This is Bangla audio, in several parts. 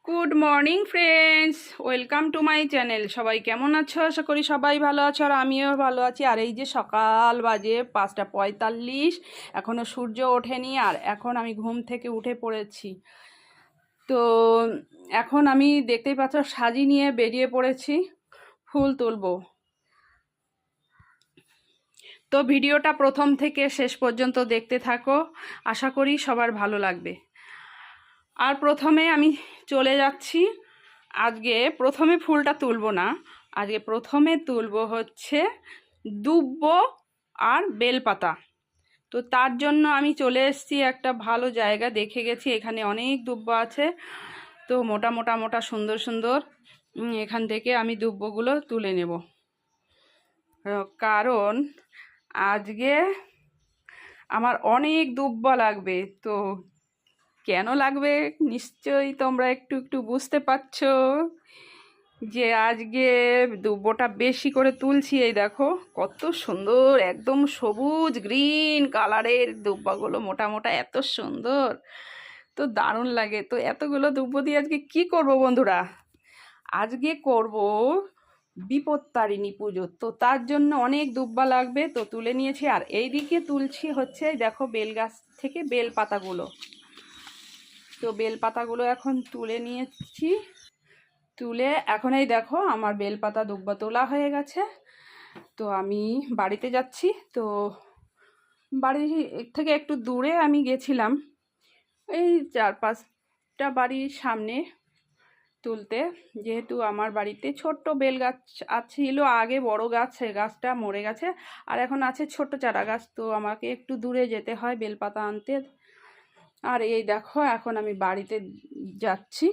Good morning friends, welcome to my channel. সবাই কেমন আছো? আশা করি সবাই ভালো আছো, আর আমিও ভালো আছি। আর এই যে সকাল বাজে 5:45, এখনও সূর্য ওঠেনি, আর এখন আমি ঘুম থেকে উঠে পড়েছি। তো এখন আমি দেখতেই পাচ্ছ সাজি নিয়ে বেরিয়ে পড়েছি, ফুল তুলবো। তো ভিডিওটা প্রথম থেকে শেষ পর্যন্ত দেখতে থাকো, আশা করি সবার ভালো লাগবে। আর প্রথমে আমি চলে যাচ্ছি, আজকে প্রথমে ফুলটা তুলবো না, আজকে প্রথমে তুলবো হচ্ছে দুব্ব আর বেলপাতা। তো তার জন্য আমি চলে এসেছি একটা ভালো জায়গা, দেখে গেছি এখানে অনেক দুব্ব আছে। তো মোটা মোটা মোটা সুন্দর সুন্দর, এখান থেকে আমি দুব্বগুলো তুলে নেব, কারণ আজকে আমার অনেক দুব্ব লাগবে। তো কেন লাগবে নিশ্চয়ই তোমরা একটু একটু বুঝতে পারছো যে আজকে দুব্বটা বেশি করে তুলছি। এই দেখো কত সুন্দর, একদম সবুজ গ্রিন কালারের দুব্বাগুলো, মোটা মোটা, এত সুন্দর, তো দারুণ লাগে। তো এতগুলো দুব্ব দিয়ে আজকে কি করব বন্ধুরা? আজকে করব বিপত্তারিণী পুজো। তো তার জন্য অনেক দুব্বা লাগবে, তো তুলে নিয়েছি। আর এইদিকে তুলছি হচ্ছে দেখো বেল গাছ থেকে বেল পাতাগুলো। তো বেল পাতাগুলো এখন তুলে নিয়েছি, তুলে এখন এই দেখো আমার বেলপাতা দুব্বা তোলা হয়ে গেছে। তো আমি বাড়িতে যাচ্ছি। তো বাড়ি থেকে একটু দূরে আমি গেছিলাম, এই 4-5টা বাড়ির সামনে তুলতে, যেহেতু আমার বাড়িতে ছোট্ট বেল গাছ ছিল আগে, বড় গাছ, সে গাছটা মরে গেছে, আর এখন আছে ছোট্ট চারা গাছ। তো আমাকে একটু দূরে যেতে হয় বেলপাতা আনতে। আর এই দেখো এখন আমি বাড়িতে যাচ্ছি।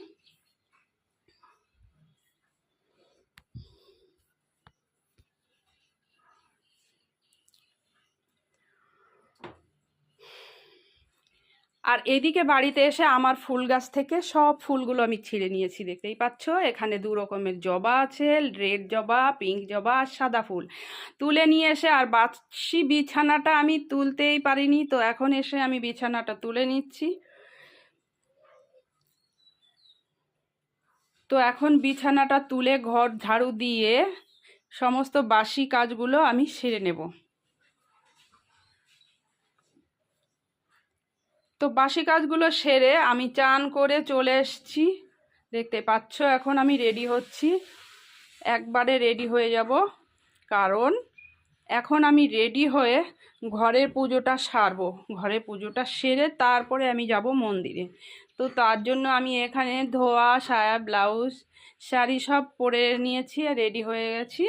আর এদিকে বাড়িতে এসে আমার ফুল গাছ থেকে সব ফুলগুলো আমি ছিঁড়ে নিয়েছি, দেখতেই পাচ্ছ। এখানে 2 রকমের জবা আছে, রেড জবা, পিঙ্ক জবা আর সাদা ফুল তুলে নিয়ে এসে, আর বাসি বিছানাটা আমি তুলতেই পারিনি, তো এখন এসে আমি বিছানাটা তুলে নিচ্ছি। তো এখন বিছানাটা তুলে ঘর ঝাড়ু দিয়ে সমস্ত বাসি কাজগুলো আমি সেরে নেব। তো বাসি কাজগুলো সেরে আমি চান করে চলে এসেছি, দেখতে পাচ্ছ। এখন আমি রেডি হচ্ছি, একবারে রেডি হয়ে যাব, কারণ এখন আমি রেডি হয়ে ঘরের পুজোটা সারবো। ঘরের পুজোটা সেরে তারপরে আমি যাব মন্দিরে। তো তার জন্য আমি এখানে ধোয়া সায়া, ব্লাউজ, শাড়ি সব পরে নিয়েছি আর রেডি হয়ে গেছি।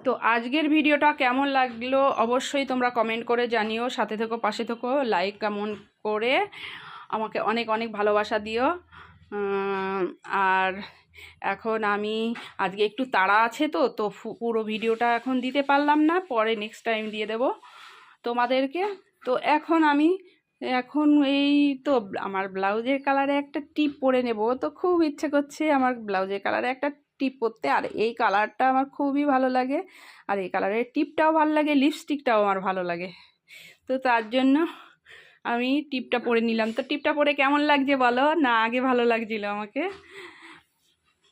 তো আজকের ভিডিওটা কেমন লাগলো অবশ্যই তোমরা কমেন্ট করে জানিও, সাথে থেকো, পাশে থেকো, লাইক কমেন্ট করে আমাকে অনেক অনেক ভালোবাসা দিও। আর এখন আমি আজকে একটু তাড়া আছে, তো তো পুরো ভিডিওটা এখন দিতে পারলাম না, পরে নেক্সট টাইম দিয়ে দেব তোমাদেরকে। তো এখন আমি এই তো আমার ব্লাউজের কালারে একটা টিপ পরে নেব। তো খুব ইচ্ছে করছে আমার ব্লাউজের কালারে একটা টিপ পরতে, আর এই কালারটা আমার খুবই ভালো লাগে, আর এই কালারের টিপটাও ভালো লাগে, লিপস্টিকটাও আমার ভালো লাগে। তো তার জন্য আমি টিপটা পরে নিলাম। তো টিপটা পরে কেমন লাগছে বলো? না আগে ভালো লাগছিল আমাকে।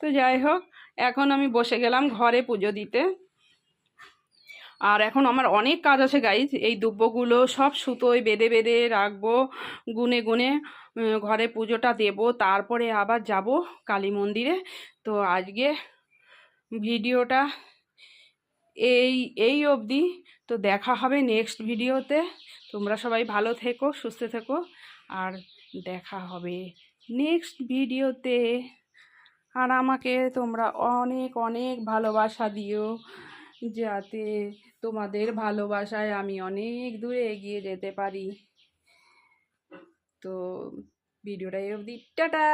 তো যাই হোক, এখন আমি বসে গেলাম ঘরে পুজো দিতে। আর এখন আমার অনেক কাজ আছে গাইজ, এই দুব্বগুলো সব সুতোয় বেঁধে বেঁধে রাখবো, গুনে গুনে ঘরে পুজোটা দেব, তারপরে আবার যাব কালী মন্দিরে। তো আজকে ভিডিওটা এই এই অবধি। তো দেখা হবে নেক্সট ভিডিওতে। তোমরা সবাই ভালো থেকো, সুস্থ থেকো, আর দেখা হবে নেক্সট ভিডিওতে। আর আমাকে তোমরা অনেক অনেক ভালোবাসা দিও, যাতে তোমাদের ভালোবাসায় আমি অনেক দূরে এগিয়ে যেতে পারি। তো ভিডিওটা এই অবধি, টাটা।